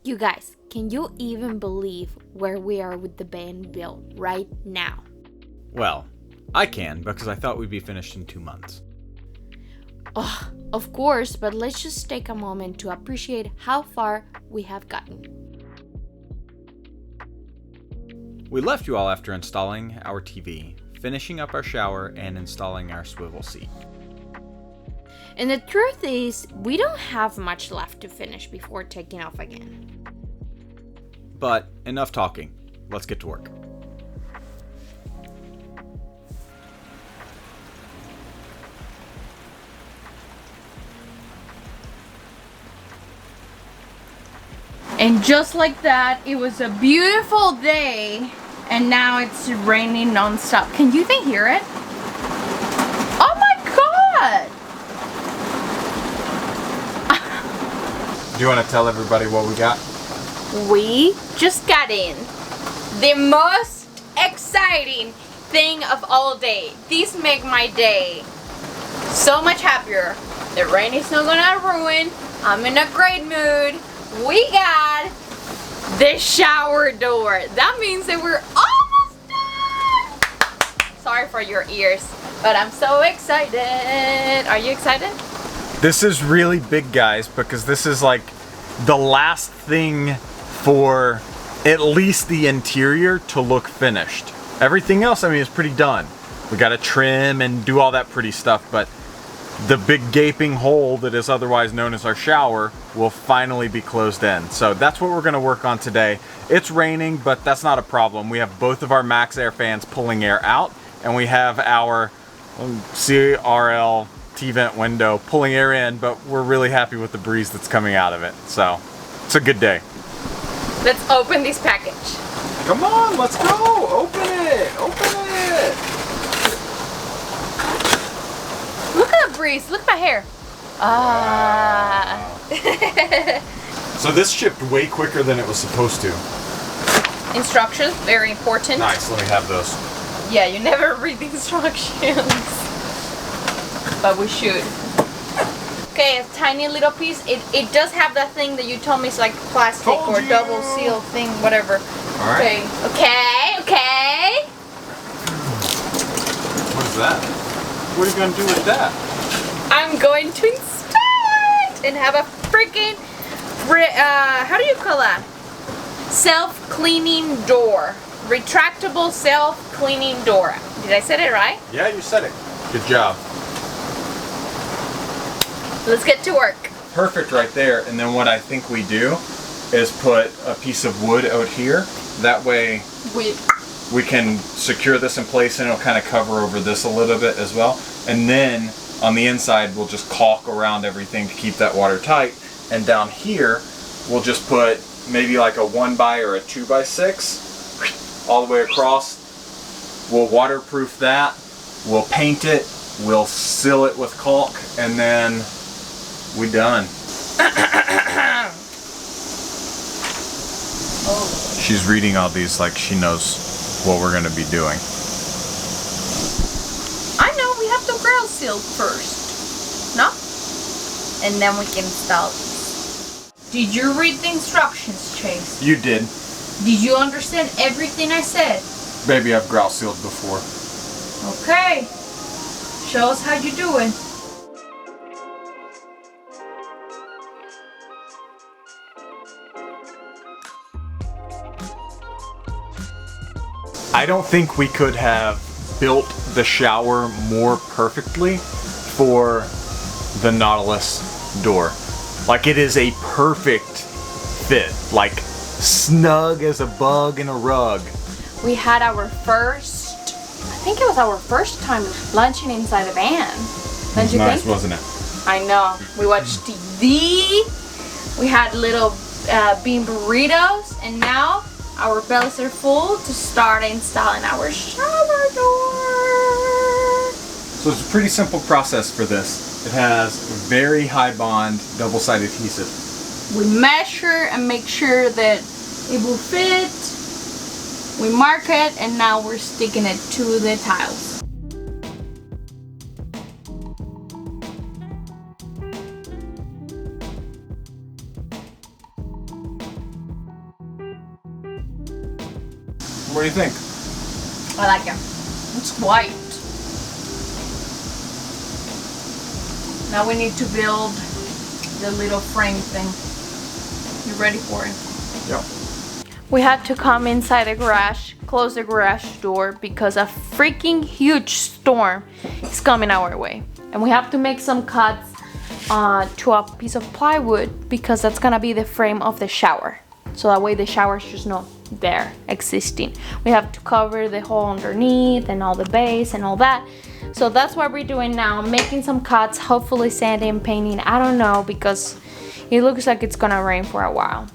You guys, can you even believe where we are with the van build right now? Well, I can, because I thought we'd be finished in 2 months. Oh, of course, but let's just take a moment to appreciate how far we have gotten. We left you all after installing our TV, finishing up our shower, and installing our swivel seat. And the truth is, we don't have much left to finish before taking off again. But enough talking. Let's get to work. And just like that, it was a beautiful day, and now it's raining non-stop. Can you even hear it? Oh my god! Do you want to tell everybody what we got? We just got in the most exciting thing of all day. These make my day so much happier. The rain is not gonna ruin. I'm in a great mood. We got the shower door. That means that we're almost done. Sorry for your ears, but I'm so excited. Are you excited? This is really big, guys, because this is like the last thing for at least the interior to look finished. Everything else, I mean, is pretty done. We gotta trim and do all that pretty stuff, but the big gaping hole that is otherwise known as our shower will finally be closed in. So that's what we're gonna work on today. It's raining, but that's not a problem. We have both of our max air fans pulling air out, and we have our CRL T-vent window pulling air in, but we're really happy with the breeze that's coming out of it. So it's a good day. Let's open this package. Come on, let's go! Open it! Open it! Look at the breeze. Look at my hair. Ah. So this shipped way quicker than it was supposed to. Instructions, very important. Nice, let me have those. Yeah, you never read the instructions. But we should. Okay, a tiny little piece. It does have that thing that you told me is like plastic or double seal thing, whatever. All right. Okay. What is that? What are you going to do with that? I'm going to install it and have a freaking, how do you call that? Self-cleaning door. Retractable self-cleaning door. Did I say it right? Yeah, you said it. Good job. Let's get to work. Perfect right there. And then what I think we do is put a piece of wood out here. That way we can secure this in place, and it'll kind of cover over this a little bit as well. And then on the inside, we'll just caulk around everything to keep that watertight. And down here, we'll just put maybe like a 1x or a 2x6 all the way across. We'll waterproof that. We'll paint it. We'll seal it with caulk, and then we done. She's reading all these like she knows what we're gonna be doing. I know, we have to ground seal first. No? And then we can install these. Did you read the instructions, Chase? You did. Did you understand everything I said? Baby, I've grout sealed before. Okay. Show us how you do it. I don't think we could have built the shower more perfectly for the Nautilus door. Like, it is a perfect fit. Like, snug as a bug in a rug. We had our first, I think it was our first time lunching inside a van. Don't you Nice, think? wasn't it? I know. We watched TV. We had little bean burritos, and now our bellies are full to start installing our shower door. So it's a pretty simple process for this. It has very high bond double-sided adhesive. We measure and make sure that it will fit. We mark it, and now we're sticking it to the tiles. What do you think? I like it. It's white. Now we need to build the little frame thing. You ready for it? Yep. We had to come inside the garage, close the garage door because a freaking huge storm is coming our way. And we have to make some cuts to a piece of plywood because that's gonna be the frame of the shower. So that way the shower is just not there existing. We have to cover the hole underneath and all the base and all that. So that's what we're doing now, making some cuts, hopefully sanding, painting, I don't know, because it looks like it's gonna rain for a while.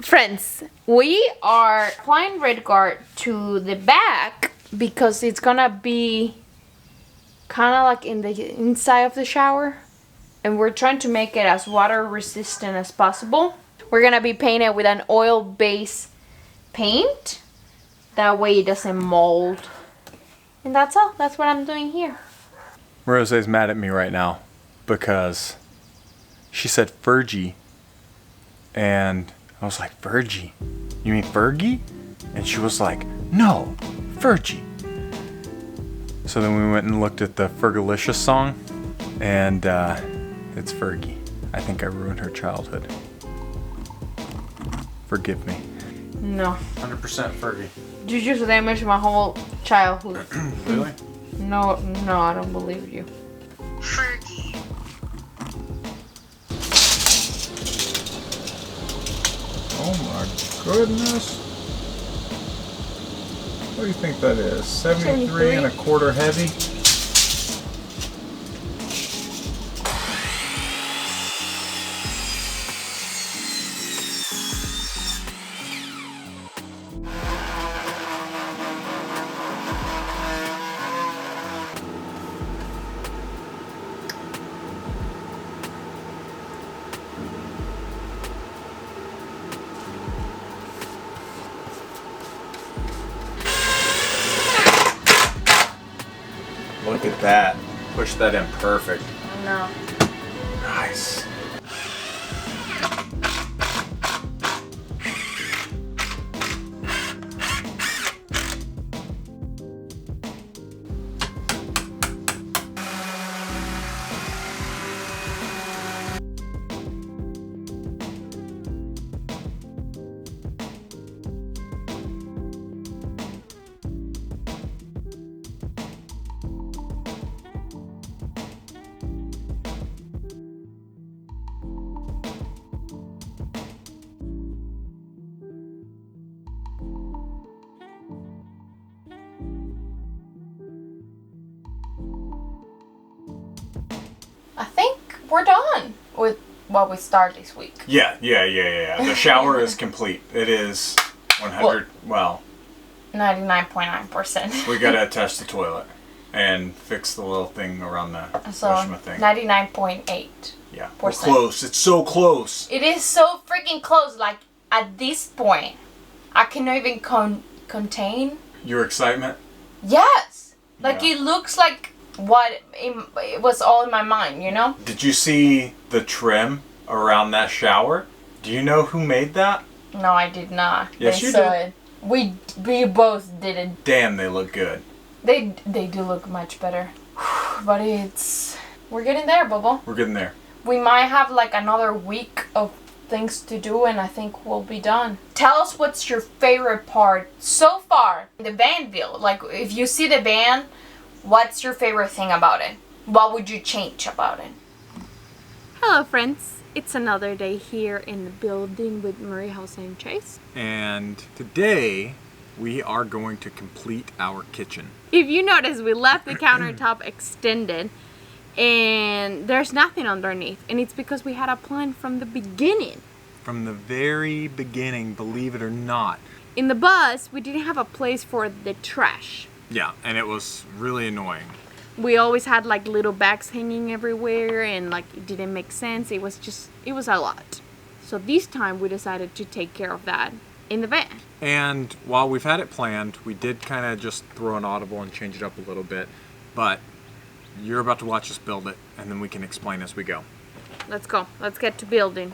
Friends, we are applying red guard to the back because it's gonna be kind of like in the inside of the shower, and we're trying to make it as water resistant as possible. We're gonna be painted with an oil base paint, that way it doesn't mold, and that's all. That's what I'm doing here. Rose's mad at me right now because she said Fergie, and I was like, Fergie? You mean Fergie? And she was like, no, Fergie. So then we went and looked at the Fergalicious song, and it's Fergie. I think I ruined her childhood. Forgive me. No. 100% Fergie. You just damaged my whole childhood. Really? No, I don't believe you. Fergie. Oh my goodness. What do you think that is? 73 and a quarter heavy? Look at that. Push that in perfect. No. Nice. I think we're done with what we started this week. Yeah. The shower is complete. It is 100, well 99.9%. we gotta attach the toilet and fix the little thing around the So washma thing. 99.8. Yeah, we're close. It's so close. It is so freaking close. Like at this point, I cannot even contain. Your excitement? Yes. Like Yeah. it looks like what it was all in my mind, you know? Did you see the trim around that shower? Do you know who made that? No, I did not. Yes, They you saw did. it. We both did it. Damn, they look good. They do look much better. But we're getting there, Bobo. We're getting there. We might have like another week of things to do and I think we'll be done. Tell us what's your favorite part so far. The van build. Like if you see the van, what's your favorite thing about it? What would you change about it? Hello friends. It's another day here in the building with Marie Jose and Chase. And today we are going to complete our kitchen. If you notice, we left the countertop extended and there's nothing underneath, and it's because we had a plan from the beginning. From the very beginning, believe it or not. In the bus, we didn't have a place for the trash. Yeah, and it was really annoying. We always had like little bags hanging everywhere, and like it didn't make sense. It was a lot. So this time we decided to take care of that in the van. And while we've had it planned, we did kind of just throw an audible and change it up a little bit. But you're about to watch us build it, and then we can explain as we go. Let's go. Let's get to building.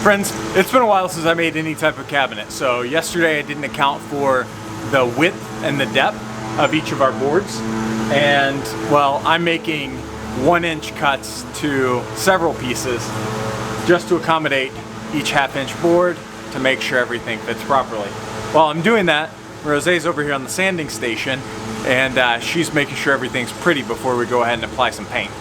Friends, it's been a while since I made any type of cabinet, so yesterday I didn't account for the width and the depth of each of our boards, and well, I'm making 1-inch cuts to several pieces just to accommodate each 1/2-inch board to make sure everything fits properly. While I'm doing that, Rosé's over here on the sanding station, and she's making sure everything's pretty before we go ahead and apply some paint.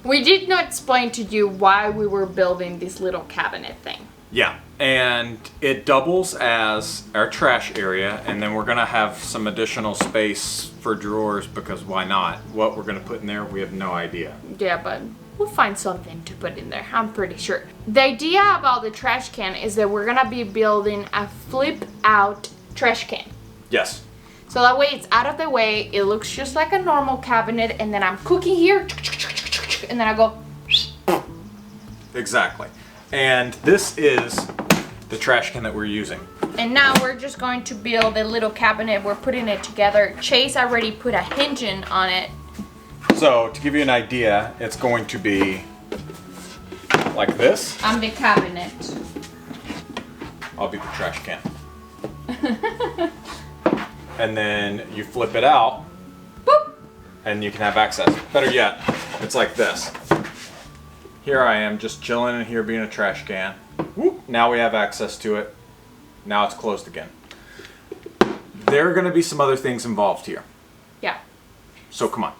We did not explain to you why we were building this little cabinet thing. Yeah, and it doubles as our trash area, and then we're gonna have some additional space for drawers because why not? What we're gonna put in there, we have no idea. Yeah, but we'll find something to put in there, I'm pretty sure. The idea about the trash can is that we're gonna be building a flip out trash can. Yes. So that way it's out of the way, it looks just like a normal cabinet, and then I'm cooking here, and then I go. Exactly. And this is the trash can that we're using. And now we're just going to build a little cabinet. We're putting it together. Chase already put a hinge in on it. So to give you an idea, it's going to be like this. I'm the cabinet. I'll be the trash can. And then you flip it out. Boop. And you can have access. Better yet, it's like this. Here I am just chilling in here being a trash can. Whoop. Now we have access to it. Now it's closed again. There are going to be some other things involved here. Yeah. So come on.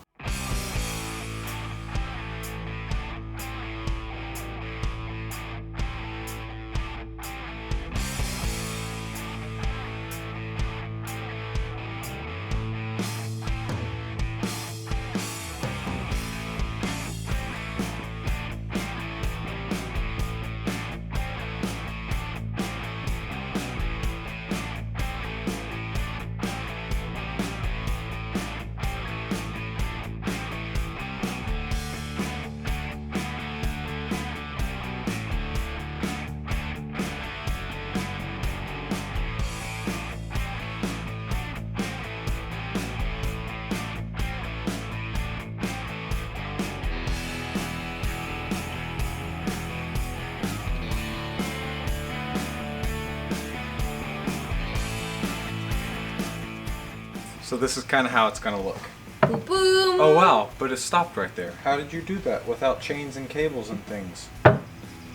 So this is kind of how it's gonna look. Boom, boom. Oh wow, but it stopped right there. How did you do that without chains and cables and things?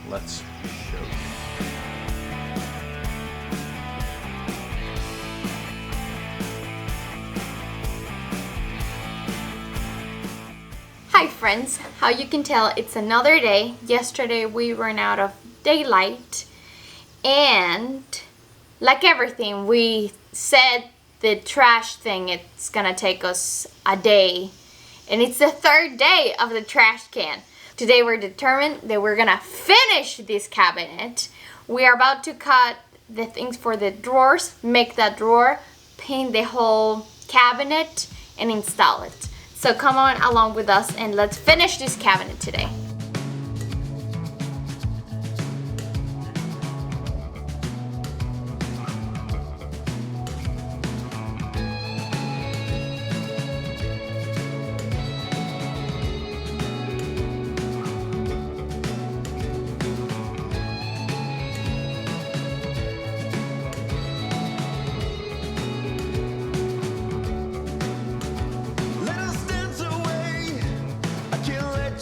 Let's show you. Hi friends, how you can tell it's another day. Yesterday we ran out of daylight, and like everything we said, the trash thing, it's gonna take us a day, and it's the third day of the trash can. Today we're determined that we're gonna finish this cabinet. We are about to cut the things for the drawers, make that drawer, paint the whole cabinet, and install it. So come on along with us and let's finish this cabinet today.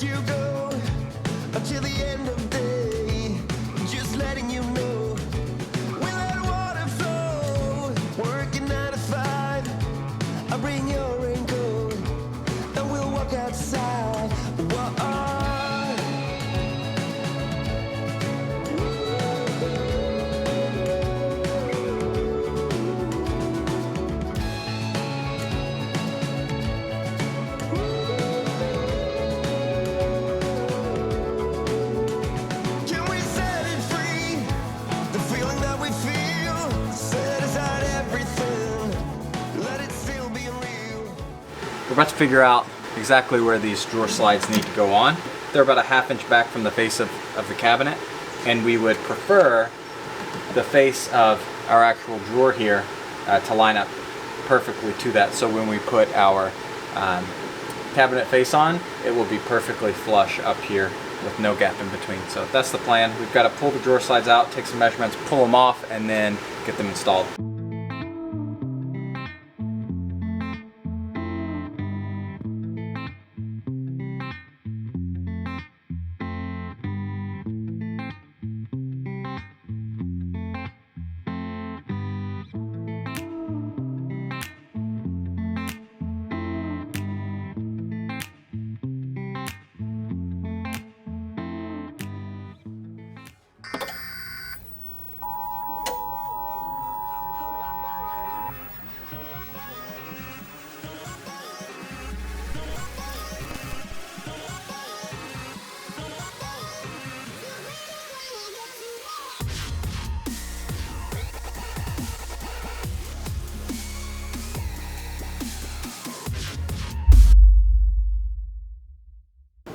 You go until the end of day, just letting you know we let water flow, working 9 to 5. I'll bring your raincoat and we'll walk outside. Whoa. We're about to figure out exactly where these drawer slides need to go on. They're about a 1/2 inch back from the face of the cabinet, and we would prefer the face of our actual drawer here to line up perfectly to that, so when we put our cabinet face on, it will be perfectly flush up here with no gap in between. So that's the plan. We've got to pull the drawer slides out, take some measurements, pull them off, and then get them installed.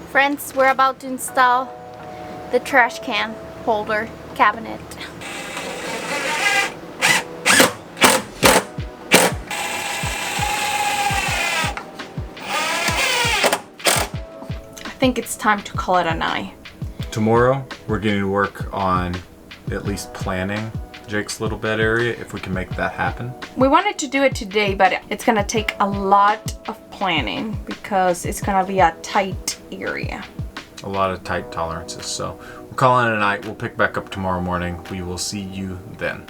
Friends, we're about to install the trash can holder cabinet. I think it's time to call it a night. Tomorrow, we're getting to work on at least planning Jake's little bed area, if we can make that happen. We wanted to do it today, but it's gonna take a lot of planning because it's gonna be a tight area. A lot of tight tolerances. So we're calling it a night. We'll pick back up tomorrow morning. We will see you then.